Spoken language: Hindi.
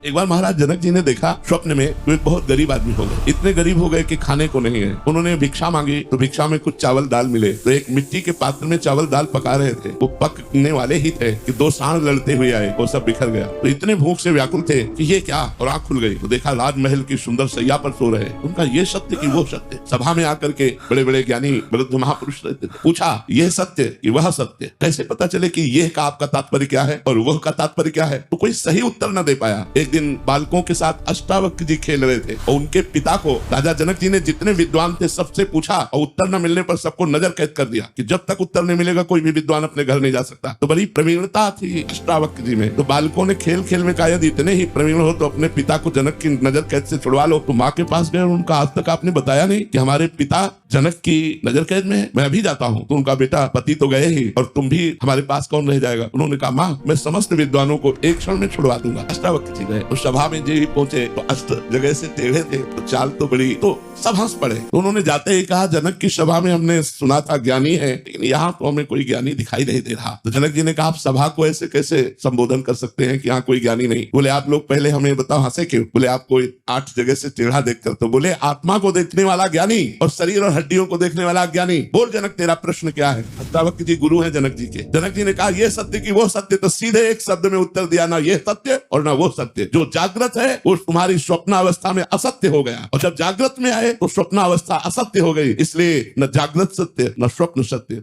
एक बार महाराज जनक जी ने देखा स्वप्न में तो एक बहुत गरीब आदमी हो गए। इतने गरीब हो गए कि खाने को नहीं है। उन्होंने भिक्षा मांगी तो भिक्षा में कुछ चावल दाल मिले। तो एक मिट्टी के पात्र में चावल दाल पका रहे थे, वो पकने वाले ही थे कि दो सांड लड़ते हुए आए, वो सब बिखर गया। तो इतने भूख से व्याकुल थे कि ये क्या, और आंख खुल गई तो देखा राजमहल की सुंदर सैया पर सो रहे। उनका ये सत्य कि वो सत्य। सभा में आकर के बड़े बड़े ज्ञानी वृद्ध महापुरुष रहते थे, पूछा ये सत्य कि वह सत्य, कैसे पता चले कि ये का आपका तात्पर्य क्या है और वह का तात्पर्य क्या है। तो कोई सही उत्तर न दे पाया। एक दिन बालकों के साथ अष्टावक्र जी खेल रहे थे और उनके पिता को राजा जनक जी ने जितने विद्वान थे सबसे पूछा और उत्तर न मिलने पर सबको नजर कैद कर दिया कि जब तक उत्तर नहीं मिलेगा कोई भी विद्वान अपने घर नहीं जा सकता। तो बड़ी प्रवीणता थी अष्टावक्र जी में। तो बालकों ने खेल खेल में कहा यदि इतने ही प्रवीण हो तो अपने पिता को जनक की नजर कैद से छुड़वा लो। तो माँ के पास गए और उनका आज तक आपने बताया नहीं कि हमारे पिता जनक की नजर कैद में है, मैं अभी जाता हूँ। तो उनका बेटा पति तो गए ही और तुम भी, हमारे पास कौन रह जाएगा। उन्होंने कहा माँ मैं समस्त विद्वानों को एक क्षण में छुड़वा दूंगा। अष्टावक्र जी गए, उस सभा में जी पहुंचे तो अष्ट जगह से टेढ़े थे तो चाल तो बड़ी, तो सब हंस पड़े। तो उन्होंने जाते ही कहा जनक की सभा में हमने सुना था ज्ञानी है, लेकिन यहाँ तो हमें कोई ज्ञानी दिखाई नहीं दे रहा। तो जनक जी ने कहा आप सभा को ऐसे कैसे संबोधन कर सकते हैं कि यहाँ कोई ज्ञानी नहीं। बोले आप लोग पहले हमें बताओ हंसे क्यों। बोले आपको 8 जगह से टेढ़ा देखकर। तो बोले आत्मा को देखने वाला ज्ञानी और शरीर और हड्डियों को देखने वाला ज्ञानी। बोल जनक तेरा प्रश्न क्या है। अष्टावक्र जी गुरु है जनक जी के। जनक जी ने कहा ये सत्य की वो सत्य। तो सीधे एक शब्द में उत्तर दिया, ना ये सत्य और ना वो सत्य। जो जागृत है वो तुम्हारी स्वप्नावस्था में असत्य हो गया और जब जागृत में आए तो स्वप्नावस्था असत्य हो गई। इसलिए न जागृत सत्य न स्वप्न सत्य।